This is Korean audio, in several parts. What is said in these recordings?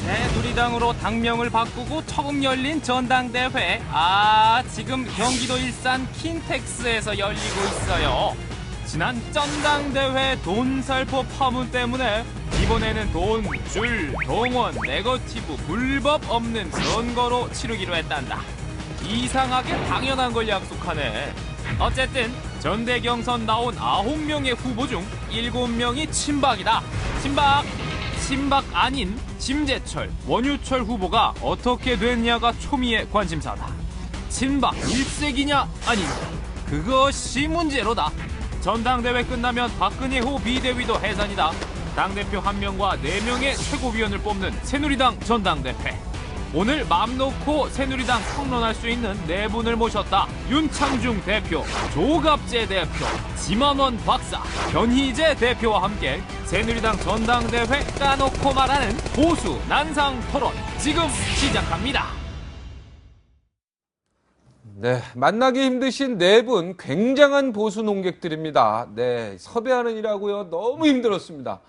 새누리당으로 당명을 바꾸고 처음 열린 전당대회. 지금 경기도 일산 킨텍스에서 열리고 있어요. 지난 전당대회 돈살포 파문 때문에 이번에는 돈, 줄, 동원, 네거티브, 불법 없는 선거로 치르기로 했단다. 이상하게 당연한 걸 약속하네. 어쨌든 전대 경선 나온 9명의 후보 중 7명이 친박이다. 친박 아닌 심재철, 원유철 후보가 어떻게 됐냐가 초미의 관심사다. 친박 일색이냐 아니냐, 그것이 문제로다. 전당대회 끝나면 박근혜 후 비대위도 해산이다. 당대표 1명과 4명의 최고위원을 뽑는 새누리당 전당대회. 오늘 맘 놓고 새누리당 평론할 수 있는 4분을 모셨다. 윤창중 대표, 조갑재 대표, 지만원 박사, 변희재 대표와 함께 새누리당 전당대회 까놓고 말하는 보수 난상 토론 지금 시작합니다. 네, 만나기 힘드신 4분 굉장한 보수 농객들입니다. 네, 섭외하는 일하고요. 너무 힘들었습니다.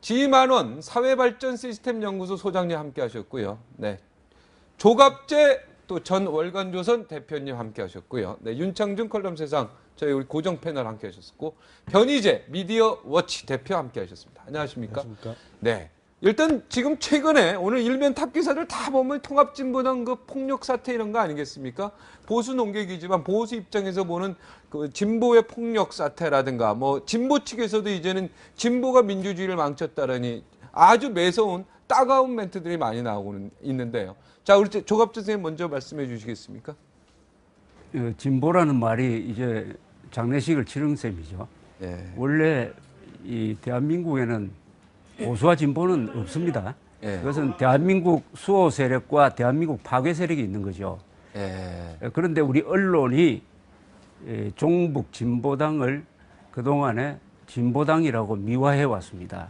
지만원 사회발전시스템연구소 소장님 함께 하셨고요. 네. 조갑재 또 전 월간조선 대표님 함께 하셨고요. 네, 윤창중 컬럼세상 저희 우리 고정 패널 함께 하셨고, 변희재 미디어 워치 대표 함께 하셨습니다. 안녕하십니까? 안녕하십니까? 네. 일단 지금 최근에 오늘 일면 탑 기사들 다 보면 통합진보당 그 폭력 사태 이런 거 아니겠습니까? 보수 농객이지만 보수 입장에서 보는 그 진보의 폭력 사태라든가 뭐 진보 측에서도 이제는 진보가 민주주의를 망쳤다라니 아주 매서운 따가운 멘트들이 많이 나오고는 있는데요. 자, 우리 조갑재 선생님 먼저 말씀해 주시겠습니까? 진보라는 말이 이제 장례식을 치른 셈이죠. 예. 원래 이 대한민국에는 보수와 진보는 없습니다. 예. 그것은 대한민국 수호 세력과 대한민국 파괴 세력이 있는 거죠. 예. 그런데 우리 언론이 종북 진보당을 그동안에 진보당이라고 미화해 왔습니다.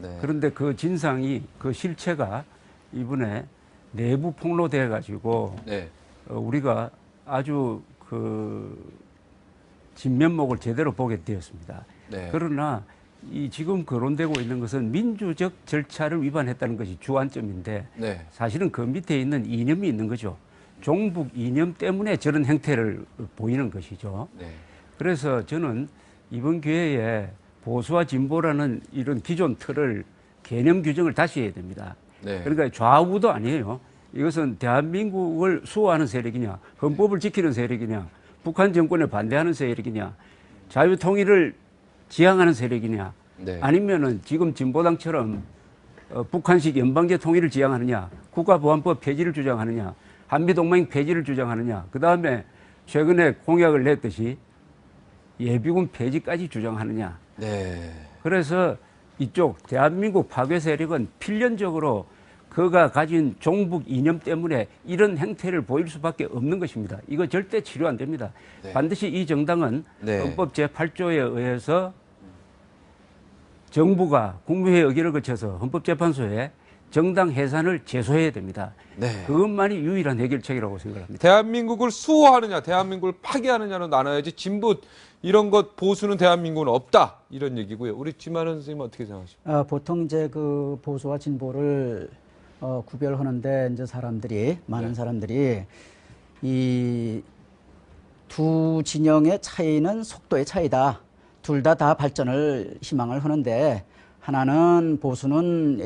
네. 그런데 그 진상이, 그 실체가 이번에 내부 폭로돼 가지고 네. 우리가 아주 그 진면목을 제대로 보게 되었습니다. 네. 그러나 이 지금 거론되고 있는 것은 민주적 절차를 위반했다는 것이 주안점인데 네. 사실은 그 밑에 있는 이념이 있는 거죠. 종북 이념 때문에 저런 행태를 보이는 것이죠. 네. 그래서 저는 이번 기회에 보수와 진보라는 이런 기존 틀을 개념 규정을 다시 해야 됩니다. 네. 그러니까 좌우도 아니에요. 이것은 대한민국을 수호하는 세력이냐, 헌법을 지키는 세력이냐, 북한 정권에 반대하는 세력이냐, 자유통일을 지향하는 세력이냐, 네. 아니면은 지금 진보당처럼 북한식 연방제 통일을 지향하느냐, 국가보안법 폐지를 주장하느냐, 한미동맹 폐지를 주장하느냐, 그 다음에 최근에 공약을 냈듯이 예비군 폐지까지 주장하느냐. 네. 그래서 이쪽 대한민국 파괴 세력은 필연적으로 그가 가진 종북 이념 때문에 이런 행태를 보일 수밖에 없는 것입니다. 이거 절대 치료 안 됩니다. 네. 반드시 이 정당은 네. 헌법 제8조에 의해서 정부가 국무회의 의결을 거쳐서 헌법재판소에 정당 해산을 제소해야 됩니다. 네. 그것만이 유일한 해결책이라고 생각합니다. 대한민국을 수호하느냐, 대한민국을 파괴하느냐로 나눠야지 진보 이런 것 보수는 대한민국은 없다 이런 얘기고요. 우리 지만원 선생님 어떻게 생각하십니까? 보통 이제 그 보수와 진보를 구별하는데 이제 많은 네. 사람들이 이 두 진영의 차이는 속도의 차이다. 둘 다 발전을 희망을 하는데 하나는 보수는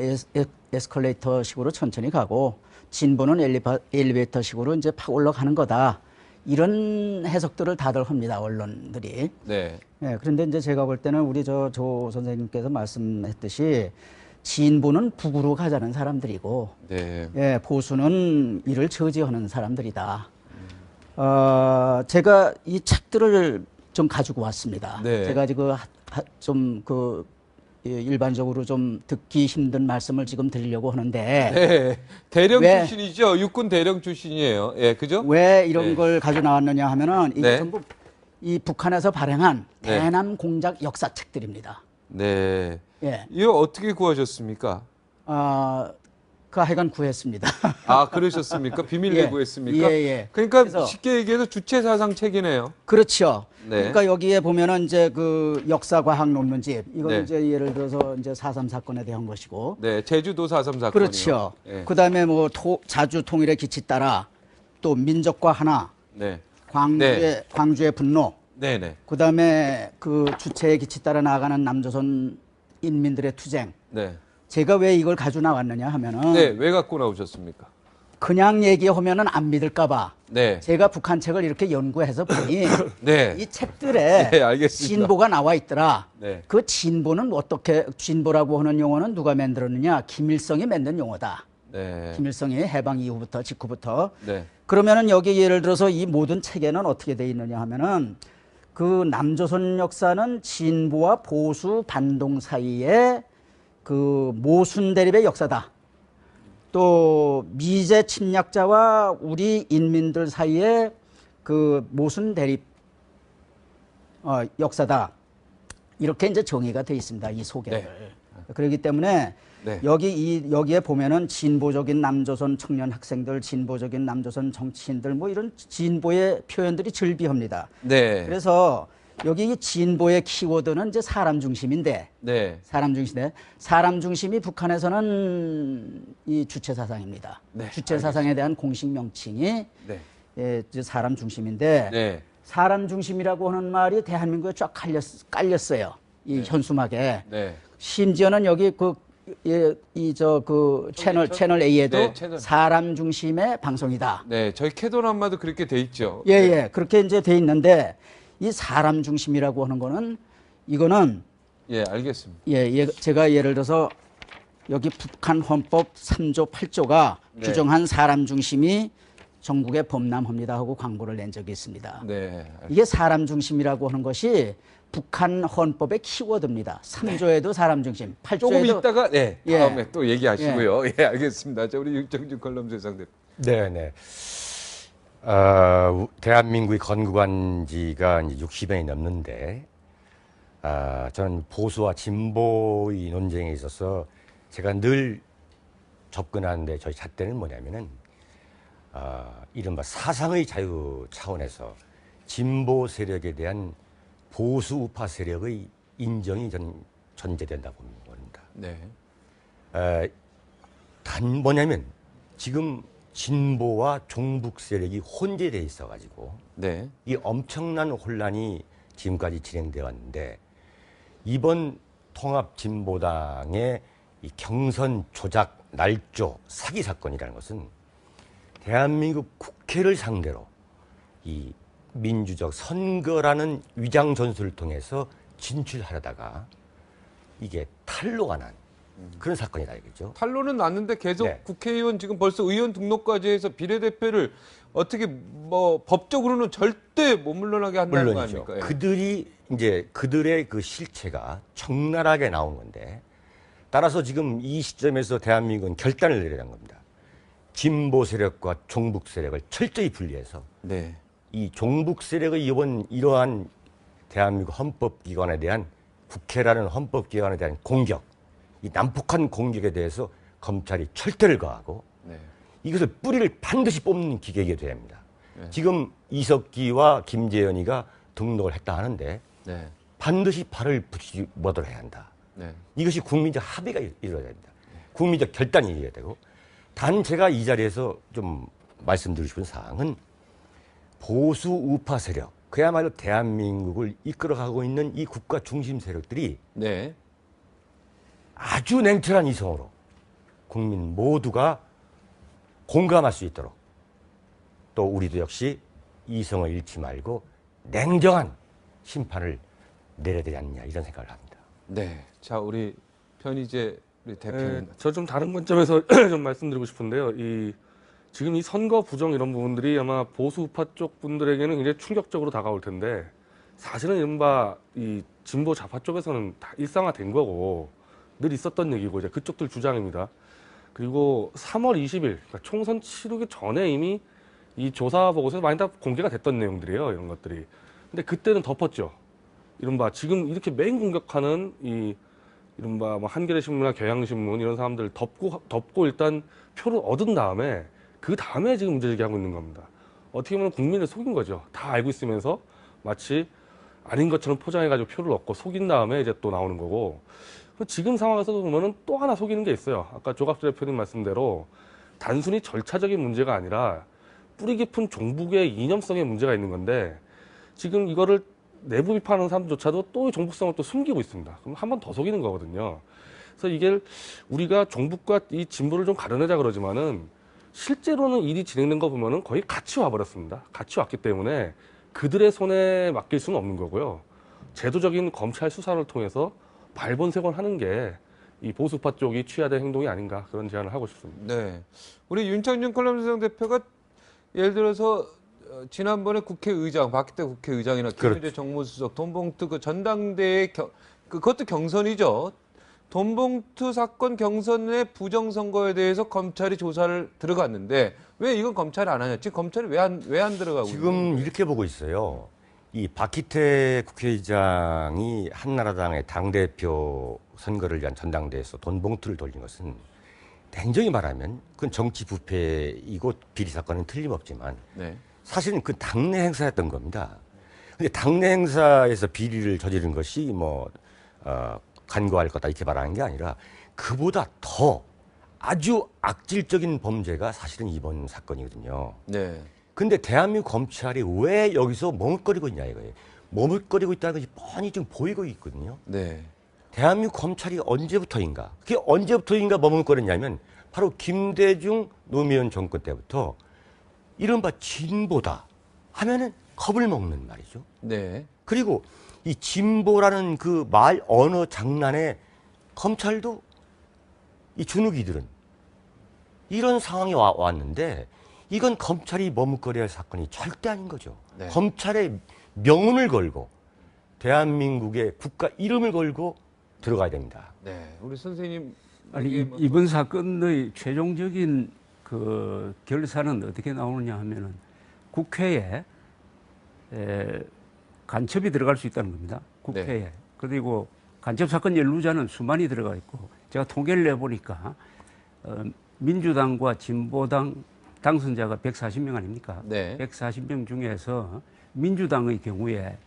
에스컬레이터식으로 천천히 가고 진보는 엘리베이터식으로 이제 팍 올라가는 거다. 이런 해석들을 다들 합니다, 언론들이. 네. 예, 그런데 이제 제가 볼 때는 우리 조 선생님께서 말씀했듯이 진보는 북으로 가자는 사람들이고, 네. 예, 보수는 이를 저지하는 사람들이다. 제가 이 책들을 좀 가지고 왔습니다. 네. 제가 지금 일반적으로 좀 듣기 힘든 말씀을 지금 드리려고 하는데. 네. 대령 왜? 출신이죠. 육군 대령 출신이에요. 예, 그죠? 왜 이런 네. 걸 가져 나왔느냐 하면은 이게 네. 전부 이 북한에서 발행한 네. 대남 공작 역사책들입니다. 네. 예. 이거 어떻게 구하셨습니까? 그 하여간 구했습니다. 아, 그러셨습니까? 비밀 예. 내구했습니까? 예, 예. 그러니까 그래서- 쉽게 얘기해서 주체 사상 책이네요. 그렇죠. 네. 그러니까 여기에 보면은 이제 그 역사 과학 논문집 이거는 네. 이제 예를 들어서 이제 4.3 사건에 대한 것이고. 네, 제주도 4.3 사건이요. 그렇죠. 네. 그다음에 뭐 자주 통일의 기치 따라 또 민족과 하나, 네. 광주의 분노. 네, 네. 그다음에 그 주체의 기치 따라 나아가는 남조선 인민들의 투쟁. 네. 제가 왜 이걸 가지고 나왔느냐 하면은 네, 왜 갖고 나오셨습니까? 그냥 얘기하면은 안 믿을까봐 네. 제가 북한 책을 이렇게 연구해서 보니 네. 이 책들에 네, 알겠습니다. 진보가 나와 있더라. 네. 그 진보는 어떻게 진보라고 하는 용어는 누가 만들었느냐? 김일성이 만든 용어다. 네. 김일성이 해방 이후부터 직후부터. 네. 그러면은 여기 예를 들어서 이 모든 책에는 어떻게 돼 있느냐 하면은 그 남조선 역사는 진보와 보수 반동 사이에 그 모순 대립의 역사다. 또 미제 침략자와 우리 인민들 사이에 그 모순 대립 역사다. 이렇게 이제 정의가 돼 있습니다. 이 소개를. 네. 그렇기 때문에 네. 여기에 보면은 진보적인 남조선 청년 학생들, 진보적인 남조선 정치인들 뭐 이런 진보의 표현들이 즐비합니다. 네. 그래서 여기 이 진보의 키워드는 이제 사람 중심인데, 네. 사람 중심이 북한에서는 이 주체 사상입니다. 네, 주체 사상에 대한 공식 명칭이 네. 이제 사람 중심인데, 네. 사람 중심이라고 하는 말이 대한민국에 쫙 깔렸어요. 이 현수막에. 네. 심지어는 여기 채널 A에도 네, 채널. 사람 중심의 방송이다. 네, 저희 캐도남마도 그렇게 돼 있죠. 예, 예. 그렇게 이제 돼 있는데 이 사람 중심이라고 하는 거는 이거는 예, 알겠습니다. 제가 예를 들어서 여기 북한 헌법 3조 8조가 네. 규정한 사람 중심이 전국에 범람합니다 하고 광고를 낸 적이 있습니다. 네. 알겠습니다. 이게 사람 중심이라고 하는 것이 북한 헌법의 키워드입니다. 3조에도 사람 중심, 8조에도 조금 있다가 네, 예. 다음에 또 얘기하시고요. 예, 알겠습니다. 자, 우리 육정주 컬럼세상 대표. 네네. 대한민국이 건국한 지가 이제 60년이 넘는데, 저는 보수와 진보의 논쟁에 있어서 제가 늘 접근하는데 저희 잣대는 뭐냐면은, 이른바 사상의 자유 차원에서 진보 세력에 대한 보수 우파 세력의 인정이 전 전제된다고 봅니다. 네. 단 뭐냐면 지금 진보와 종북 세력이 혼재되어 있어가지고 네. 이 엄청난 혼란이 지금까지 진행되어 왔는데 이번 통합진보당의 이 경선 조작 날조 사기 사건이라는 것은 대한민국 국회를 상대로 이 민주적 선거라는 위장 전술을 통해서 진출하려다가 이게 탈로가 난 그런 사건이다 이거죠. 탄로는 났는데 계속 네. 국회의원 지금 벌써 의원 등록까지 해서 비례대표를 어떻게 뭐 법적으로는 절대 못 물러나게 한다는 물론이죠. 거 아닙니까? 예. 그들이 이제 그들의 그 실체가 적나라하게 나온 건데 따라서 지금 이 시점에서 대한민국은 결단을 내려야 한 겁니다. 진보 세력과 종북 세력을 철저히 분리해서 네. 이 종북 세력의 이러한 대한민국 헌법기관에 대한 국회라는 헌법기관에 대한 공격, 이 난폭한 공격에 대해서 검찰이 철퇴를 가하고 네. 이것을 이것을 뿌리를 반드시 뽑는 기계가 돼야 합니다. 네. 지금 이석기와 김재현이가 등록을 했다 하는데 네. 반드시 발을 붙이도록 해야 한다. 네. 이것이 국민적 합의가 이루어져야 됩니다. 국민적 결단이 이루어야 되고 단 제가 이 자리에서 좀 말씀드리고 싶은 사항은 보수 우파 세력, 그야말로 대한민국을 이끌어가고 있는 이 국가 중심 세력들이 네. 아주 냉철한 이성으로 국민 모두가 공감할 수 있도록 또 우리도 역시 이성을 잃지 말고 냉정한 심판을 내려야 되지 않느냐 이런 생각을 합니다. 네. 자, 우리 편의재 우리 대표님. 저 좀 다른 관점에서 좀 말씀드리고 싶은데요. 지금 이 선거 부정 이런 부분들이 아마 보수 우파 쪽 분들에게는 굉장히 충격적으로 다가올 텐데 사실은 이른바 이 진보 좌파 쪽에서는 다 일상화된 거고 늘 있었던 얘기고 이제 그쪽들 주장입니다. 그리고 3월 20일 그러니까 총선 치르기 전에 이미 이 조사 보고서에 많이 다 공개가 됐던 내용들이에요. 이런 것들이. 근데 그때는 덮었죠. 이른바 지금 이렇게 메인 공격하는 이 이른바 뭐 한겨레 신문이나 경향신문 이런 사람들 덮고 일단 표를 얻은 다음에 그 다음에 지금 문제 제기하고 있는 겁니다. 어떻게 보면 국민을 속인 거죠. 다 알고 있으면서 마치 아닌 것처럼 포장해가지고 표를 얻고 속인 다음에 이제 또 나오는 거고, 지금 상황에서 보면은 또 하나 속이는 게 있어요. 아까 조갑수 대표님 말씀대로 단순히 절차적인 문제가 아니라 뿌리 깊은 종북의 이념성의 문제가 있는 건데, 지금 이거를 내부 비판하는 사람조차도 또 종북성을 또 숨기고 있습니다. 그럼 한 번 더 속이는 거거든요. 그래서 이게 우리가 종북과 이 진보를 좀 가려내자 그러지만은 실제로는 일이 진행된 거 보면은 거의 같이 와버렸습니다. 같이 왔기 때문에 그들의 손에 맡길 수는 없는 거고요. 제도적인 검찰 수사를 통해서 발본색원하는 게 이 보수파 쪽이 취해야 될 행동이 아닌가, 그런 제안을 하고 싶습니다. 네. 우리 윤창준 컬럼사장 대표가 예를 들어서 지난번에 국회의장, 박기태 국회의장이나 김유재 그렇죠. 정무수석, 돈봉투 그 전당대회 그것도 경선이죠. 돈봉투 사건 경선의 부정선거에 대해서 검찰이 조사를 들어갔는데 왜 이건 검찰이 안 하냐? 지금 검찰이 왜 안 들어가고 지금 이렇게 보고 있어요. 이 박기태 국회의장이 한나라당의 당대표 선거를 위한 전당대회에서 돈봉투를 돌린 것은 냉정히 말하면 그건 정치 부패이고 비리 사건은 틀림없지만 네. 사실은 그 당내 행사였던 겁니다. 근데 당내 행사에서 비리를 저지른 것이 간과할 거다 이렇게 말하는 게 아니라 그보다 더 아주 악질적인 범죄가 사실은 이번 사건이거든요. 네. 근데 대한민국 검찰이 왜 여기서 머뭇거리고 있냐 이거예요. 머뭇거리고 있다는 것이 뻔히 지금 보이고 있거든요. 네. 대한민국 검찰이 언제부터인가? 그게 언제부터인가 머뭇거렸냐면 바로 김대중 노무현 정권 때부터 이른바 진보다 하면은 겁을 먹는 말이죠. 네. 그리고 이 진보라는 그 말 언어 장난에 검찰도 이 주눅이들은 이런 상황이 왔는데 이건 검찰이 머뭇거려야 할 사건이 절대 아닌 거죠. 네. 검찰의 명운을 걸고 대한민국의 국가 이름을 걸고 들어가야 됩니다. 네. 우리 선생님 아니 이번 사건의 최종적인 그 결사는 어떻게 나오느냐 하면은 국회에 간첩이 들어갈 수 있다는 겁니다. 국회에. 네. 그리고 간첩 사건 연루자는 수만이 들어가 있고 제가 통계를 내보니까 민주당과 진보당 당선자가 140명 아닙니까? 네. 140명 중에서 민주당의 경우에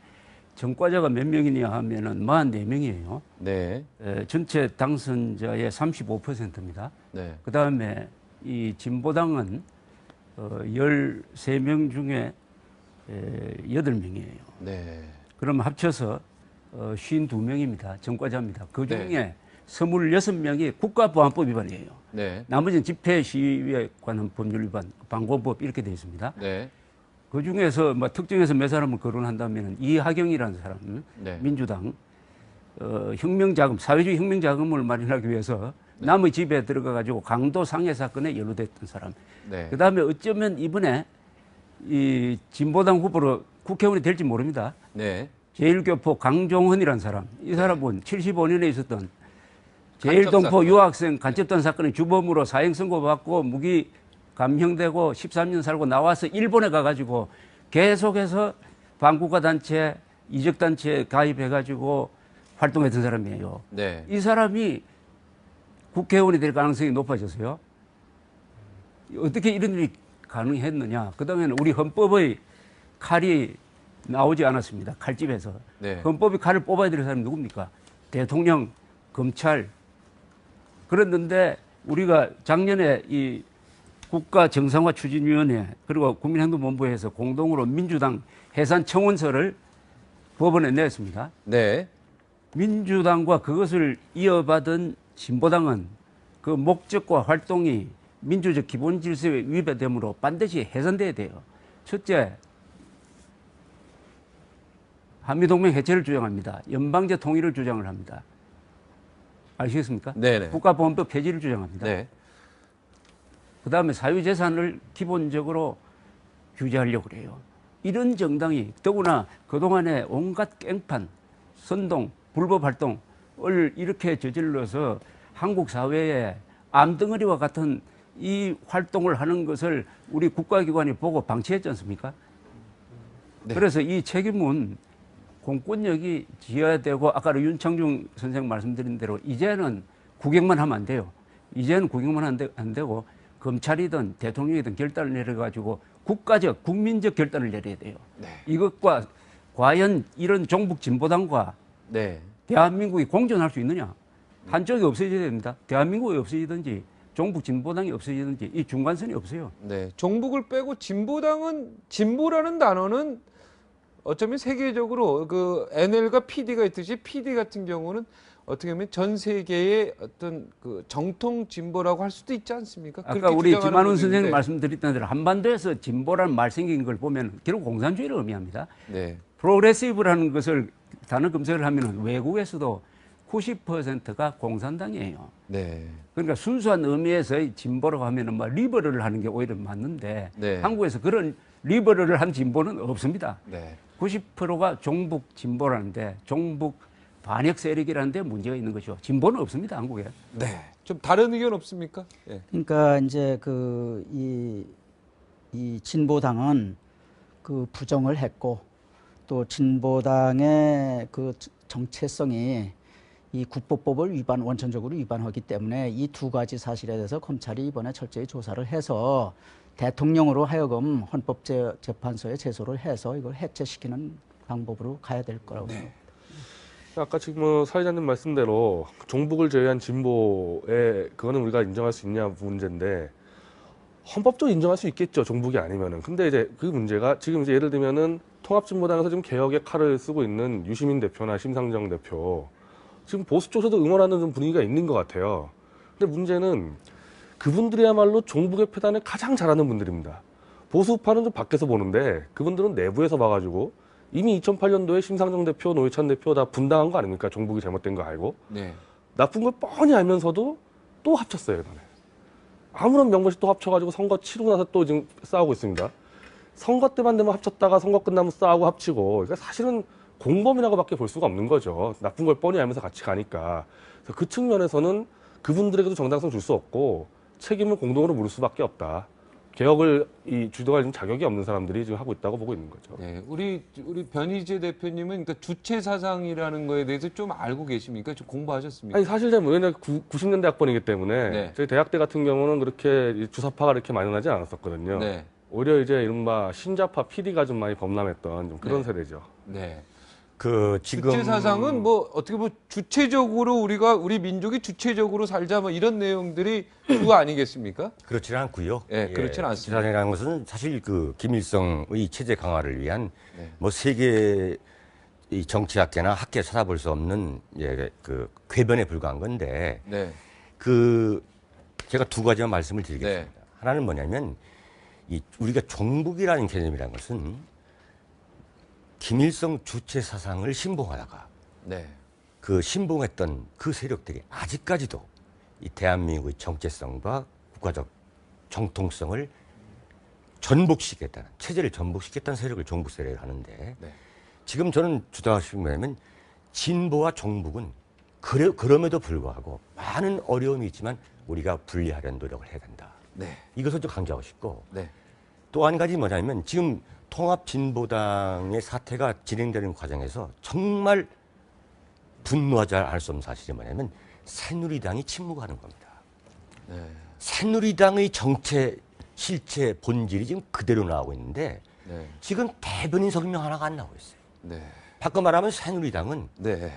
전과자가 몇 명이냐 하면은 44명이에요. 네. 전체 당선자의 35%입니다. 네. 그 다음에 이 진보당은 13명 중에 8명이에요. 네. 그럼 합쳐서 52명입니다. 전과자입니다. 그 중에 26명이 국가보안법 위반이에요. 네. 나머지는 집회 시위에 관한 법률 위반, 방공법 이렇게 되어 있습니다. 네. 그 중에서 뭐 특정해서 몇 사람을 거론한다면 이하경이라는 사람, 네. 민주당 혁명자금, 사회주의 혁명자금을 마련하기 위해서 남의 집에 들어가가지고 강도 상해 사건에 연루됐던 사람. 네. 그 다음에 어쩌면 이번에 이 진보당 후보로 국회의원이 될지 모릅니다. 네. 제1교포 강종헌이라는 사람. 이 사람은 75년에 있었던 제1동포 사건. 유학생 간첩단 사건의 주범으로 사형 선고받고 무기 감형되고 13년 살고 나와서 일본에 가가지고 계속해서 반국가 단체, 이적 단체에 가입해가지고 활동했던 사람이에요. 네. 이 사람이 국회의원이 될 가능성이 높아졌어요. 어떻게 이런 일이 가능했느냐? 그 다음에는 우리 헌법의 칼이 나오지 않았습니다. 칼집에서. 네. 헌법이 칼을 뽑아야 될 사람이 누굽니까? 대통령, 검찰. 그랬는데 우리가 작년에 이 국가정상화추진위원회 그리고 국민행동본부에서 공동으로 민주당 해산청원서를 법원에 냈습니다. 네. 민주당과 그것을 이어받은 진보당은 그 목적과 활동이 민주적 기본 질서에 위배되므로 반드시 해산돼야 돼요. 첫째, 한미동맹 해체를 주장합니다. 연방제 통일을 주장을 합니다. 아시겠습니까? 네네. 국가보안법 폐지를 주장합니다. 네. 그 다음에 사유재산을 기본적으로 규제하려고 그래요. 이런 정당이 더구나 그동안에 온갖 깽판, 선동, 불법 활동을 이렇게 저질러서 한국 사회에 암덩어리와 같은 이 활동을 하는 것을 우리 국가기관이 보고 방치했지 않습니까? 네. 그래서 이 책임은 공권력이 지어야 되고 아까 윤창중 선생 말씀드린 대로 이제는 구경만 하면 안 돼요. 이제는 구경만 안 되고 검찰이든 대통령이든 결단을 내려가지고 국가적, 국민적 결단을 내려야 돼요. 네. 이것과 과연 이런 종북 진보당과 네. 대한민국이 공존할 수 있느냐? 한쪽이 없어져야 됩니다. 대한민국이 없어지든지 종북 진보당이 없어지든지 이 중간선이 없어요. 네. 종북을 빼고 진보당은 진보라는 단어는 어쩌면 세계적으로 그 NL과 PD가 있듯이 PD 같은 경우는 어떻게 보면 전 세계의 어떤 그 정통 진보라고 할 수도 있지 않습니까? 아까 그렇게 우리 주장하는 김한훈 분들인데. 선생님 말씀드렸던 대로 한반도에서 진보라는 말 생긴 걸 보면 결국 공산주의를 의미합니다. 네. 프로그레시브라는 것을 단어 검색을 하면 외국에서도 90%가 공산당이에요. 네. 그러니까 순수한 의미에서의 진보라고 하면은 뭐 리버럴을 하는 게 오히려 맞는데 네. 한국에서 그런 리버럴을 한 진보는 없습니다. 네. 90%가 종북 진보라는데 종북 반역 세력이라는데 문제가 있는 거죠. 진보는 없습니다, 한국에. 네. 좀 다른 의견 없습니까? 예. 그러니까 이제 이 진보당은 그 부정을 했고 또 진보당의 그 정체성이 이 국보법을 원천적으로 위반하기 때문에 이 두 가지 사실에 대해서 검찰이 이번에 철저히 조사를 해서 대통령으로 하여금 헌법재판소에 제소를 해서 이걸 해체시키는 방법으로 가야 될 거라고 생각합니다. 아까 지금 뭐 사회자님 말씀대로 종북을 제외한 진보에 그거는 우리가 인정할 수 있냐 문제인데 헌법적으로 인정할 수 있겠죠, 종북이 아니면은. 근데 이제 그 문제가 지금 이제 예를 들면은 통합진보당에서 지금 개혁의 칼을 쓰고 있는 유시민 대표나 심상정 대표 지금 보수 쪽에서도 응원하는 분위기가 있는 것 같아요. 근데 문제는 그분들이야말로 종북의 폐단을 가장 잘하는 분들입니다. 보수파는 좀 밖에서 보는데 그분들은 내부에서 봐가지고 이미 2008년도에 심상정 대표, 노회찬 대표 다 분당한 거 아닙니까? 종북이 잘못된 거 알고. 네. 나쁜 걸 뻔히 알면서도 또 합쳤어요, 이번에. 아무런 명분 없이 또 합쳐가지고 선거 치르고 나서 또 지금 싸우고 있습니다. 선거 때만 되면 합쳤다가 선거 끝나면 싸우고 합치고. 그러니까 사실은 공범이라고밖에 볼 수가 없는 거죠. 나쁜 걸 뻔히 알면서 같이 가니까. 그래서 그 측면에서는 그분들에게도 정당성 줄 수 없고 책임을 공동으로 물을 수밖에 없다. 개혁을 주도할 좀 자격이 없는 사람들이 지금 하고 있다고 보고 있는 거죠. 네. 우리 변희재 대표님은 그러니까 주체 사상이라는 거에 대해서 좀 알고 계십니까? 좀 공부하셨습니까? 아니 사실 제가 왜냐 90년대 학번이기 때문에 네. 저희 대학 때 같은 경우는 그렇게 주사파가 이렇게 만연하지 않았었거든요. 네. 오히려 이제 이른바 신자파 PD가 좀 많이 범람했던 좀 그런 네. 세대죠. 네. 그 지금 주체 사상은 뭐 어떻게 보면 주체적으로 우리 민족이 주체적으로 살자 뭐 이런 내용들이 주 아니겠습니까? 그렇지는 않고요. 예, 그렇지는 않습니다. 주체사상이라는 것은 사실 그 김일성의 체제 강화를 위한 네. 뭐 세계 이 정치학계나 학계 찾아볼 수 없는 그 궤변에 불과한 건데 네. 그 제가 두 가지만 말씀을 드리겠습니다. 네. 하나는 뭐냐면 이 우리가 종북이라는 개념이라는 것은 김일성 주체 사상을 신봉하다가 네. 그 신봉했던 그 세력들이 아직까지도 이 대한민국의 정체성과 국가적 정통성을 전복시켰다는 체제를 전복시켰다는 세력을 종북 세력을 하는데 네. 지금 저는 주장하시는 거냐면 진보와 종북은 그럼에도 불구하고 많은 어려움이 있지만 우리가 분리하려는 노력을 해야 된다. 네. 이것을 좀 강조하고 싶고 네. 또 한 가지 뭐냐면 지금 통합진보당의 사태가 진행되는 과정에서 정말 분노하지 않을 수 없는 사실이 뭐냐면 새누리당이 침묵하는 겁니다. 네. 새누리당의 정체, 실체, 본질이 지금 그대로 나오고 있는데 네. 지금 대변인 성명 하나가 안 나오고 있어요. 네. 바꿔 말하면 새누리당은 네.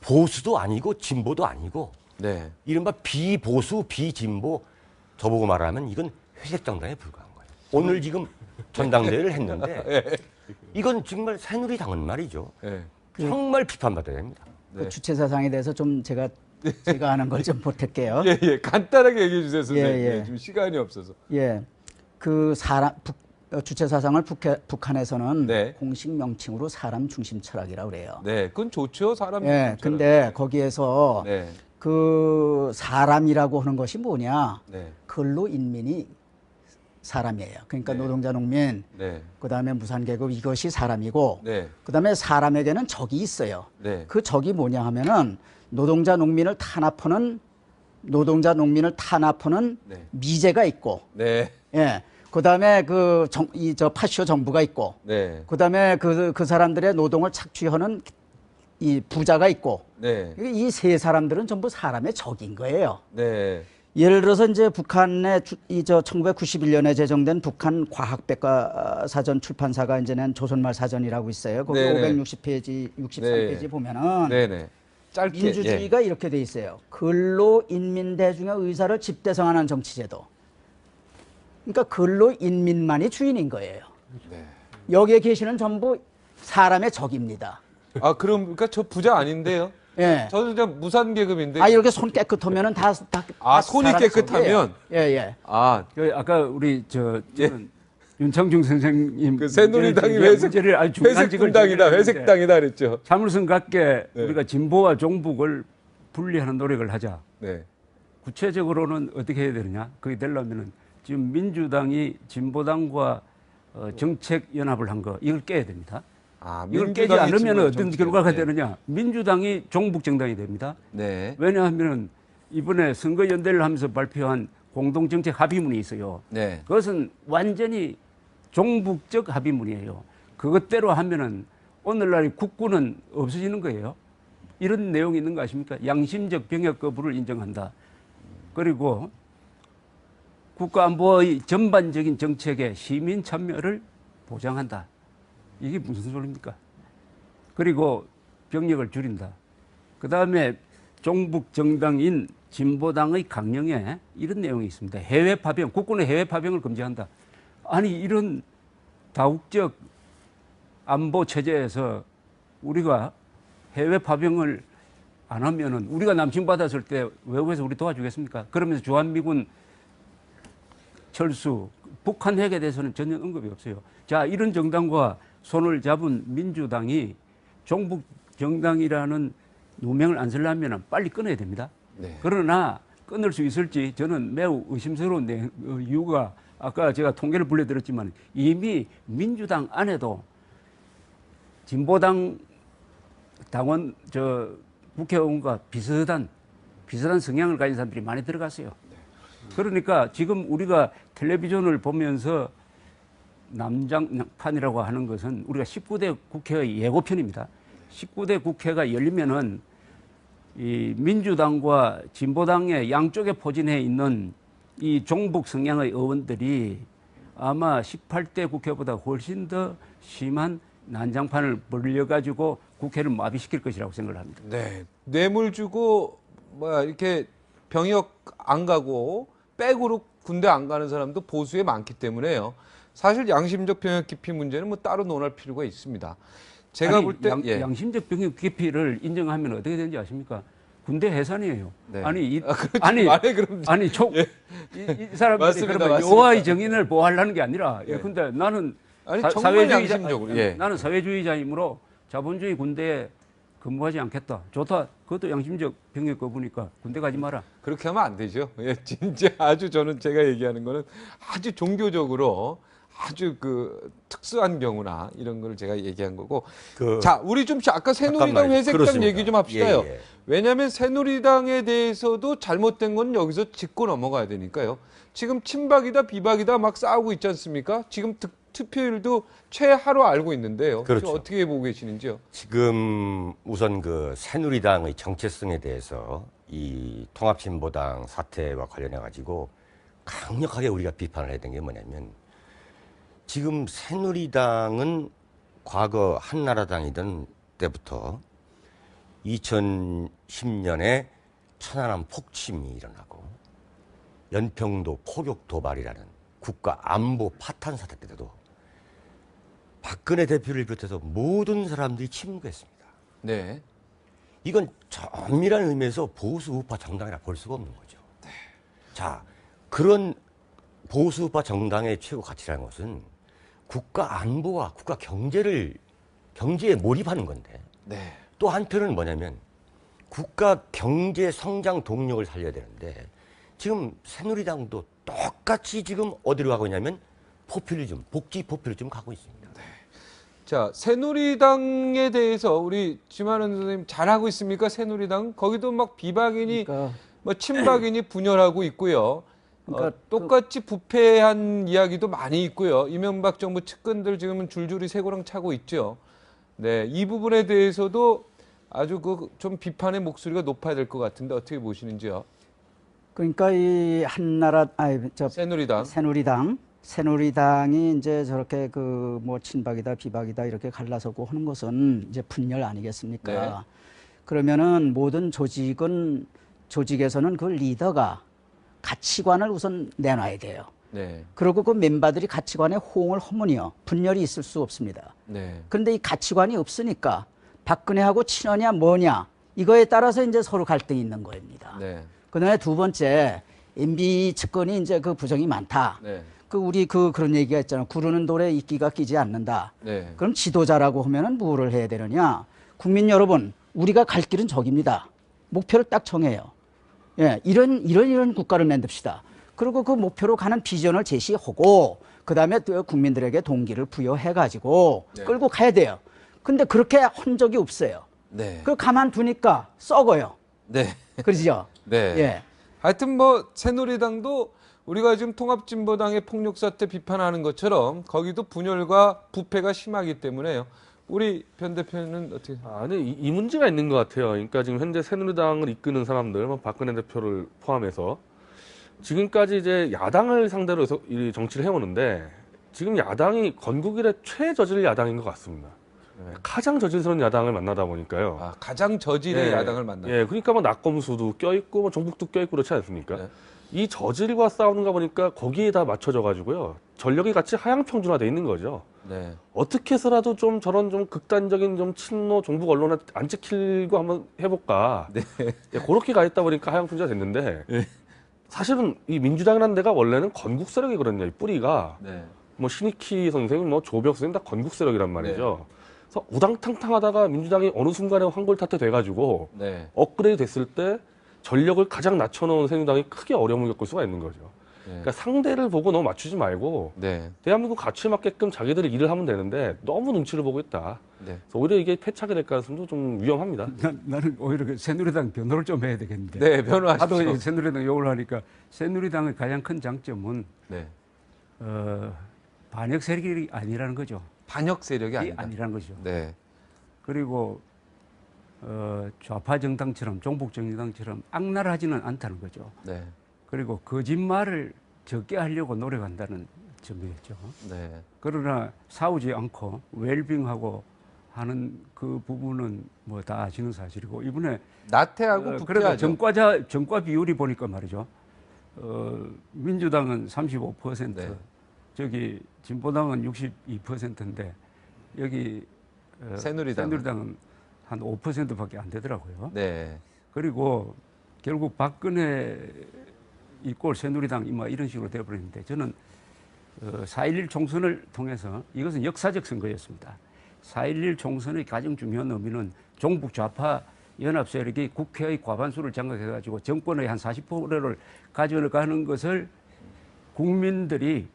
보수도 아니고 진보도 아니고 네. 이른바 비보수, 비진보 저보고 말하면 이건 회색 정당에 불과한 거예요. 오늘 지금 전당대회를 했는데 이건 정말 새누리당은 말이죠. 네. 정말 비판받아야 됩니다. 그 주체 사상에 대해서 좀 제가 아는 걸 좀 보탤게요. 예, 예. 간단하게 얘기해 주세요, 선생님. 예, 예. 지금 시간이 없어서. 예, 그 주체 사상을 북한에서는 네. 공식 명칭으로 사람 중심 철학이라고 그래요. 네, 그건 좋죠, 사람. 예, 근데 거기에서 네. 그 사람이라고 하는 것이 뭐냐? 네. 근로 인민이 사람이에요. 그러니까 네. 노동자, 농민, 네. 그다음에 무산계급 이것이 사람이고, 네. 그다음에 사람에게는 적이 있어요. 네. 그 적이 뭐냐 하면은 노동자, 농민을 탄압하는 네. 미제가 있고, 네. 예, 그다음에 저 파쇼 정부가 있고, 네. 그다음에 그 사람들의 노동을 착취하는 이 부자가 있고, 네. 이 세 사람들은 전부 사람의 적인 거예요. 네. 예를 들어서 이제 북한의 1991년에 제정된 북한 과학백과사전 출판사가 이제 낸 조선말 사전이라고 있어요. 거기 네네. 560페이지, 63페이지 네. 보면은 네네. 짧게. 예. 민주주의가 이렇게 돼 있어요. 근로 인민 대중의 의사를 집대성하는 정치제도. 그러니까 근로 인민만이 주인인 거예요. 네. 여기에 계시는 전부 사람의 적입니다. 아, 그러니까 저 부자 아닌데요? 예. 저는 그냥 무산 계급인데. 아, 이렇게 손 깨끗하면은 다 아, 손이 사람의 깨끗하면? 적이에요. 예, 예. 아, 아까 우리 윤창중 선생님 그 새누리당이 문제를 아주 중요한 회색 분당이다, 지금 회색 당이다 그랬죠. 참을성 갖게 네. 우리가 진보와 종북을 분리하는 노력을 하자. 네. 구체적으로는 어떻게 해야 되느냐? 그게 되려면은 지금 민주당이 진보당과 정책 연합을 한 거 이걸 깨야 됩니다. 아, 이걸 깨지 민주당이 않으면 어떤 정치적- 결과가 네. 되느냐? 민주당이 종북 정당이 됩니다. 네. 왜냐하면 이번에 선거연대를 하면서 발표한 공동정책 합의문이 있어요. 네. 그것은 완전히 종북적 합의문이에요. 그것대로 하면은 오늘날 국군은 없어지는 거예요. 이런 내용이 있는 거 아십니까? 양심적 병역 거부를 인정한다. 그리고 국가안보의 전반적인 정책에 시민 참여를 보장한다. 이게 무슨 소리입니까? 그리고 병력을 줄인다. 그 다음에 종북 정당인 진보당의 강령에 이런 내용이 있습니다. 해외 파병, 국군의 해외 파병을 금지한다. 아니 이런 다국적 안보 체제에서 우리가 해외 파병을 안 하면은 우리가 남침 받았을 때 외국에서 우리 도와주겠습니까? 그러면서 주한미군 철수, 북한 핵에 대해서는 전혀 언급이 없어요. 자, 이런 정당과 손을 잡은 민주당이 종북 정당이라는 누명을 안 쓰려면 빨리 끊어야 됩니다. 네. 그러나 끊을 수 있을지 저는 매우 의심스러운 이유가 아까 제가 통계를 불려드렸지만 이미 민주당 안에도 진보당 당원 국회의원과 비슷한 성향을 가진 사람들이 많이 들어갔어요. 그러니까 지금 우리가 텔레비전을 보면서 남장판이라고 하는 것은 우리가 19대 국회의 예고편입니다. 19대 국회가 열리면은 이 민주당과 진보당의 양쪽에 포진해 있는 이 종북 성향의 의원들이 아마 18대 국회보다 훨씬 더 심한 난장판을 벌려가지고 국회를 마비시킬 것이라고 생각을 합니다. 네. 뇌물 주고 이렇게 병역 안 가고 백으로 군대 안 가는 사람도 보수에 많기 때문에요. 사실 양심적 병역 기피 문제는 뭐 따로 논할 필요가 있습니다. 제가 볼 때 양심적 병역 기피를 인정하면 어떻게 되는지 아십니까? 군대 해산이에요. 네. 아니 그럼 이 사람들이 맞습니다, 그러면 맞습니다. 여호와의 정인을 보호하려는 게 아니라 예. 근데 나는 아니, 정말 양심적으로, 예. 나는 사회주의자이므로 자본주의 군대에 근무하지 않겠다. 좋다. 그것도 양심적 병역 거부니까 군대 가지 마라. 그렇게 하면 안 되죠. 예, 진짜 아주 저는 제가 얘기하는 거는 아주 종교적으로 아주 그 특수한 경우나 이런 걸 제가 얘기한 거고. 자, 우리 좀 아까 새누리당 잠깐만요. 회색당 그렇습니다. 얘기 좀 합시다요. 예, 예. 왜냐하면 새누리당에 대해서도 잘못된 건 여기서 짚고 넘어가야 되니까요. 지금 친박이다 비박이다 막 싸우고 있지 않습니까? 지금 투표율도 최하로 알고 있는데요. 그렇죠. 어떻게 보고 계시는지요? 지금 우선 그 새누리당의 정체성에 대해서 이 통합진보당 사태와 관련해 가지고 강력하게 우리가 비판을 해야 되는 게 뭐냐면 지금 새누리당은 과거 한나라당이던 때부터 2010년에 천안함 폭침이 일어나고 연평도 포격 도발이라는 국가 안보 파탄 사태 때도 박근혜 대표를 비롯해서 모든 사람들이 침묵했습니다. 네. 이건 정밀한 의미에서 보수 우파 정당이라 볼 수가 없는 거죠. 자, 그런 보수 우파 정당의 최고 가치라는 것은 국가 안보와 국가 경제에 몰입하는 건데 네. 또 한편은 뭐냐면 국가 경제 성장 동력을 살려야 되는데 지금 새누리당도 똑같이 지금 어디로 가고 있냐면 포퓰리즘, 복지 포퓰리즘 가고 있습니다. 자, 새누리당에 대해서 우리 지만원 선생님 잘하고 있습니까? 새누리당 거기도 막 비박이니 그러니까 뭐 친박이니 분열하고 있고요. 그러니까 똑같이 부패한 이야기도 많이 있고요. 이명박 정부 측근들 지금은 줄줄이 쇠고랑 차고 있죠. 네, 이 부분에 대해서도 아주 좀 비판의 목소리가 높아야 될 것 같은데 어떻게 보시는지요? 그러니까 이 한나라 새누리당. 새누리당이 이제 저렇게 그 뭐 친박이다 비박이다 이렇게 갈라서고 하는 것은 이제 분열 아니겠습니까? 네. 그러면은 모든 조직에서는 그 리더가 가치관을 우선 내놔야 돼요. 네, 그리고 그 멤버들이 가치관에 호응을 하면요 분열이 있을 수 없습니다. 네, 그런데 이 가치관이 없으니까 박근혜하고 친하냐 뭐냐 이거에 따라서 이제 서로 갈등이 있는 겁니다. 네, 그다음에 두 번째 MB 측근이 이제 그 부정이 많다. 네, 우리 그런 얘기가 있잖아요. 구르는 돌에 이끼가 끼지 않는다. 네, 그럼 지도자라고 하면은 뭐를 해야 되느냐? 국민 여러분, 우리가 갈 길은 저깁니다. 목표를 딱 정해요. 예, 이런 국가를 만듭시다. 그리고 그 목표로 가는 비전을 제시하고 그다음에 또 국민들에게 동기를 부여해 가지고 네. 끌고 가야 돼요. 근데 그렇게 한 적이 없어요. 네, 그 가만두니까 썩어요. 네, 그러죠? 네. 예. 하여튼 뭐 새누리당도 우리가 지금 통합진보당의 폭력 사태 비판하는 것처럼 거기도 분열과 부패가 심하기 때문에요. 우리 변 대표는 어떻게? 아니 이 문제가 있는 것 같아요. 그러니까 지금 현재 새누리당을 이끄는 사람들, 뭐 박근혜 대표를 포함해서 지금까지 이제 야당을 상대로 해서 이 정치를 해오는데 지금 야당이 건국 이래 최저질 야당인 것 같습니다. 가장 저질스러운 야당을 만나다 보니까요. 아, 가장 저질의 예, 야당을 만나. 예, 그러니까 뭐 낙검수도 껴있고 뭐 종북도 껴있고 그렇지 않습니까? 네. 이 저질과 싸우는가 보니까 거기에 다 맞춰져 가지고요. 전력이 같이 하향평준화돼 있는 거죠. 네, 어떻게 해서라도 좀 저런 좀 극단적인 좀 친노 종북 언론에 안 찍히고 한번 해볼까. 네. 예, 그렇게 가 있다 보니까 하향평준화 됐는데 사실은 이 민주당이라는 데가 원래는 건국 세력이거든요. 이 뿌리가 네, 뭐 신익희 선생님, 뭐 조벽 선생님 다 건국 세력이란 말이죠. 그래서 우당탕탕하다가 민주당이 어느 순간에 환골탈태 돼가지고 네, 업그레이드 됐을 때 전력을 가장 낮춰놓은 새누리당이 크게 어려움을 겪을 수가 있는 거죠. 네. 그러니까 상대를 보고 너무 맞추지 말고 네, 대한민국 가치에 맞게끔 자기들이 일을 하면 되는데 너무 눈치를 보고 있다. 네. 그래서 오히려 이게 패착이 될 가능성도 좀 위험합니다. 나는 오히려 그 새누리당 변호를 좀 해야 되겠는데. 네, 변호하십시오. 하도 새누리당 욕을 하니까 새누리당의 가장 큰 장점은 네, 반역 세력이 아니라는 거죠. 반역 세력이 아니다. 아니라는 거죠. 네, 그리고 좌파 정당처럼 종북 정당처럼 악랄하지는 않다는 거죠. 네, 그리고 거짓말을 적게 하려고 노력한다는 점이었죠. 네, 그러나 싸우지 않고 웰빙하고 하는 그 부분은 뭐 다 아시는 사실이고 이번에 나태하고 그러니까 부패하죠. 정과 비율이 보니까 말이죠. 민주당은 35%, 네. 저기 진보당은 62%인데 여기 새누리당은 한 5%밖에 안 되더라고요. 네, 그리고 결국 박근혜 이꼴 새누리당 뭐 이런 식으로 되어버렸는데 저는 4.11 총선을 통해서 이것은 역사적 선거였습니다. 4.11 총선의 가장 중요한 의미는 종북 좌파 연합 세력이 국회의 과반수를 장악해가지고 정권의 한 40%를 가져가는 것을 국민들이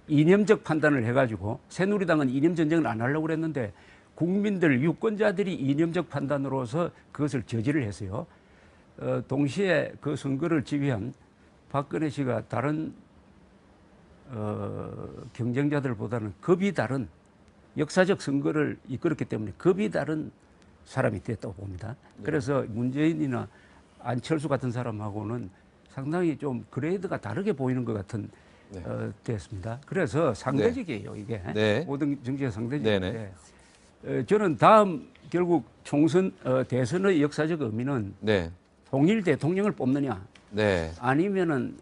이념적 판단을 해가지고 새누리당은 이념 전쟁을 안 하려고 그랬는데 국민들 유권자들이 이념적 판단으로서 그것을 저지를 했어요. 동시에 그 선거를 지휘한 박근혜 씨가 다른 경쟁자들보다는 급이 다른 역사적 선거를 이끌었기 때문에 급이 다른 사람이 됐다고 봅니다. 그래서 문재인이나 안철수 같은 사람하고는 상당히 좀 그레이드가 다르게 보이는 것 같은 됐습니다. 그래서 상대적이에요, 이게. 네. 모든 정치가 네네. 상대적인데 저는 다음 결국 총선 대선의 역사적 의미는 네, 통일 대통령을 뽑느냐 네, 아니면은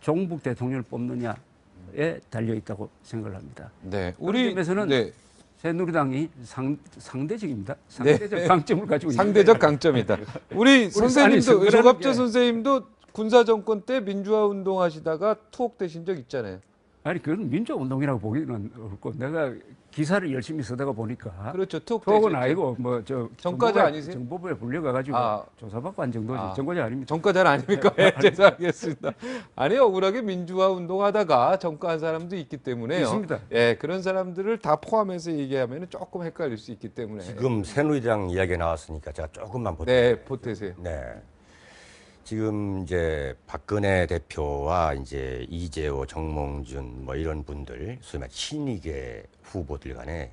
종북 대통령을 뽑느냐에 달려 있다고 생각을 합니다. 네. 우리 점에서는 네. 새누리당이 상대적입니다. 상대적 강점을 가지고 상대적 강점이다. 우리 선생님도 선거라는 조갑조 게- 선생님도 군사 정권 때 민주화 운동하시다가 투옥되신 적 있잖아요. 아니 그건 민주화 운동이라고 보기는 어렵고 내가 기사를 열심히 쓰다가 보니까 그렇죠. 투옥은 아니고 뭐 저 정과자 아니세요? 정보부에 불려가가지고 아. 조사받고 한 정도지 아. 정과자 아닙니다. 정과자는 아닙니까? 네, 죄송하겠습니다. 아니 억울하게 민주화 운동하다가 정과한 사람도 있기 때문에요. 있습니다. 예, 그런 사람들을 다 포함해서 얘기하면 조금 헷갈릴 수 있기 때문에. 지금 새누리당 이야기가 나왔으니까 제가 조금만 보태요. 네, 보태세요. 네. 지금 이제 박근혜 대표와 이제 이재호, 정몽준 뭐 이런 분들, 소위 말해 친이계 후보들 간에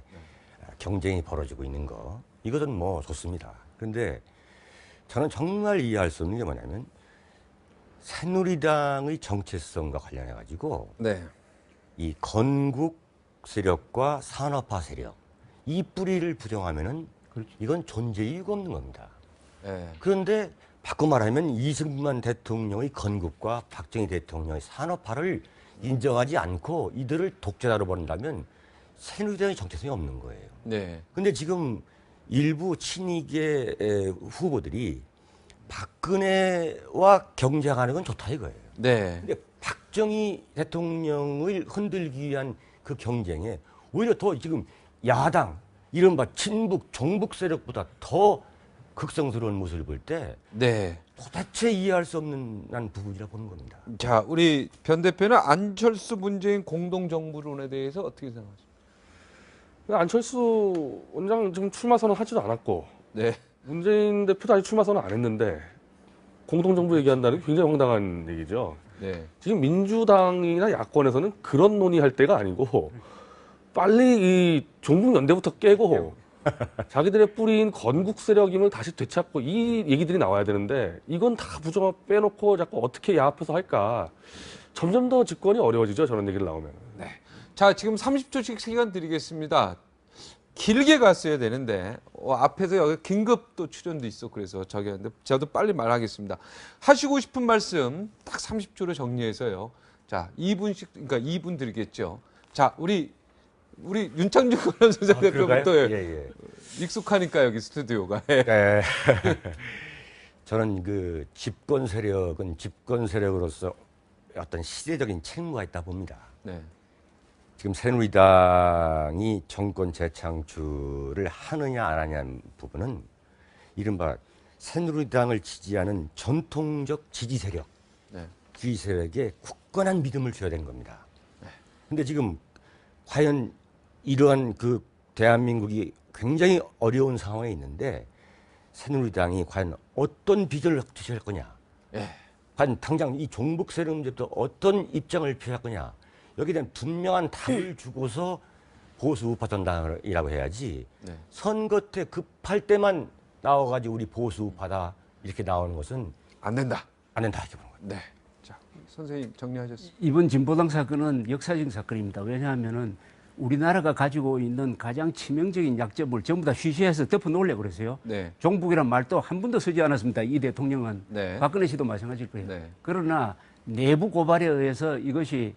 경쟁이 벌어지고 있는 거, 이것은 뭐 좋습니다. 그런데 저는 정말 이해할 수 없는 게 뭐냐면 새누리당의 정체성과 관련해 가지고 네. 이 건국 세력과 산업화 세력, 이 뿌리를 부정하면은 이건 존재 이유가 없는 겁니다. 네. 그런데 바꿔 말하면 이승만 대통령의 건국과 박정희 대통령의 산업화를 인정하지 않고 이들을 독재자로 본다면 새누리당의 정체성이 없는 거예요. 네. 근데 지금 일부 친이계 후보들이 박근혜와 경쟁하는 건 좋다 이거예요. 네. 근데 박정희 대통령을 흔들기 위한 그 경쟁에 오히려 더 지금 야당, 이른바 친북, 종북 세력보다 더 극성스러운 모습을 볼 때 네. 도대체 이해할 수 없는 난 부분이라 보는 겁니다. 자, 우리 변 대표는 안철수 문재인 공동정부론에 대해서 어떻게 생각하십니까? 안철수 원장 지금 출마 선언하지도 않았고 네. 문재인 대표도 아직 출마 선언 안 했는데 공동정부 얘기한다는 게 굉장히 황당한 얘기죠. 네. 지금 민주당이나 야권에서는 그런 논의할 때가 아니고 빨리 이 종북연대부터 깨고 자기들의 뿌리인 건국 세력임을 다시 되찾고 이 얘기들이 나와야 되는데 이건 다 부정 빼놓고 자꾸 어떻게 야합해서 할까. 점점 더 집권이 어려워지죠. 저런 얘기를 나오면. 네. 자, 지금 30초씩 시간 드리겠습니다. 길게 갔어야 되는데 앞에서 여기 긴급 또 출연도 있어 그래서 저기 했는데 저도 빨리 말하겠습니다. 하시고 싶은 말씀 딱 30초로 정리해서요. 자, 2분씩 그러니까 2분 드리겠죠. 자, 우리 윤창중 권한선생 대표부터 예. 익숙하니까 여기 스튜디오가. 예. 네. 저는 그 집권 세력은 집권 세력으로서 어떤 시대적인 책무가 있다 봅니다. 네. 지금 새누리당이 정권 재창출을 하느냐 안 하냐는 부분은 이른바 새누리당을 지지하는 전통적 지지 세력, 네. 지지 세력에 굳건한 믿음을 줘야 되는 겁니다. 근데 지금 과연 이러한 그 대한민국이 굉장히 어려운 상황에 있는데 새누리당이 과연 어떤 비전을 제시할 거냐, 예. 과연 당장 이 종북 세력 문제부터 어떤 입장을 표할 거냐, 여기에 대한 분명한 답을 주고서 보수 우파 전당이라고 해야지 네. 선거 때 급할 때만 나와가지고 우리 보수 우파다 이렇게 나오는 것은 안 된다. 안 된다 이렇게 보는 거예요. 네. 자, 선생님 정리하셨습니다. 이번 진보당 사건은 역사적인 사건입니다. 왜냐하면은 우리나라가 가지고 있는 가장 치명적인 약점을 전부 다 쉬쉬해서 덮어놓으려고 그랬어요. 네. 종북이란 말도 한 번도 쓰지 않았습니다. 이 대통령은. 네. 박근혜 씨도 마찬가지일 거예요. 네. 그러나 내부 고발에 의해서 이것이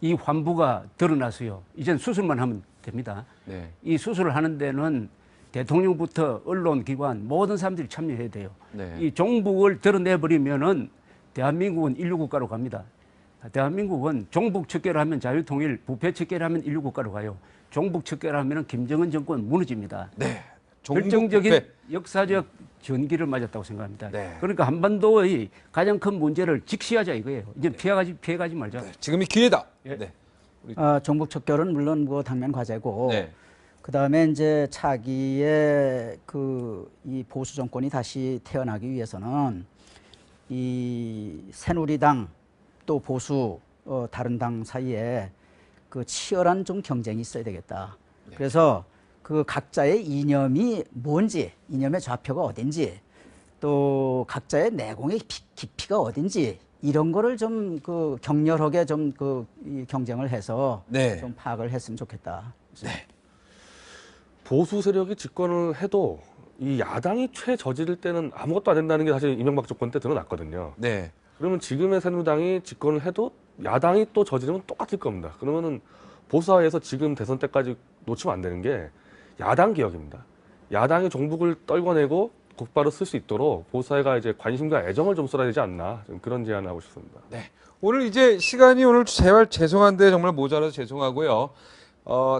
이 환부가 드러났어요. 이젠 수술만 하면 됩니다. 네. 이 수술을 하는 데는 대통령부터 언론, 기관 모든 사람들이 참여해야 돼요. 네. 이 종북을 드러내버리면은 대한민국은 인류국가로 갑니다. 대한민국은 종북 척결을 하면 자유통일, 부패 척결을 하면 인류국가로 가요. 종북 척결을 하면 김정은 정권 무너집니다. 네. 결정적인 종북 역사적 전기를 맞았다고 생각합니다. 네. 그러니까 한반도의 가장 큰 문제를 직시하자 이거예요. 이제 피해가지 말자. 네. 지금이 기회다. 예. 네. 종북 척결은 물론 뭐 당면 과제고 네. 그다음에 이제 차기의 이 보수 정권이 다시 태어나기 위해서는 이 새누리당 또 보수 다른 당 사이에 그 치열한 좀 경쟁이 있어야 되겠다. 그래서 그 각자의 이념이 뭔지, 이념의 좌표가 어딘지, 또 각자의 내공의 깊이가 어딘지 이런 거를 좀 그 격렬하게 좀 이 경쟁을 해서 네. 좀 파악을 했으면 좋겠다. 네. 보수 세력이 집권을 해도 이 야당이 최저지를 때는 아무것도 안 된다는 게 사실 이명박 정권 때 드러났거든요. 네. 그러면 지금의 새누리당이 집권을 해도 야당이 또 저지르면 똑같을 겁니다. 그러면은 보수사회에서 지금 대선 때까지 놓치면 안 되는 게 야당 개혁입니다. 야당이 종북을 떨궈내고 곧바로 쓸 수 있도록 보수사회가 이제 관심과 애정을 좀 쏟아야 되지 않나, 좀 그런 제안을 하고 싶습니다. 네. 오늘 이제 시간이 오늘 제발 죄송한데 정말 모자라서 죄송하고요.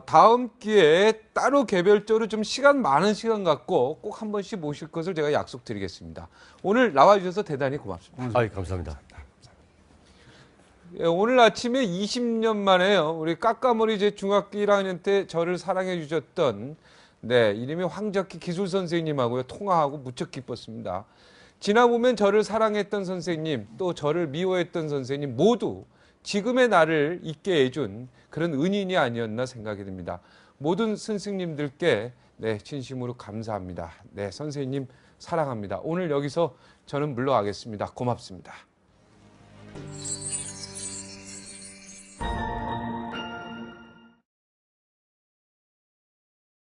다음 기회에 따로 개별적으로 좀 많은 시간 갖고 꼭 한 번씩 모실 것을 제가 약속드리겠습니다. 오늘 나와주셔서 대단히 고맙습니다. 아이, 감사합니다. 예, 오늘 아침에 20년 만에요. 우리 까까머리 제 중학교 1학년 때 저를 사랑해 주셨던 이름이 황적기 기술 선생님하고요 통화하고 무척 기뻤습니다. 지나보면 저를 사랑했던 선생님, 또 저를 미워했던 선생님 모두 지금의 나를 있게 해준 그런 은인이 아니었나 생각이 듭니다. 모든 스승님들께 진심으로 감사합니다. 선생님 사랑합니다. 오늘 여기서 저는 물러가겠습니다. 고맙습니다.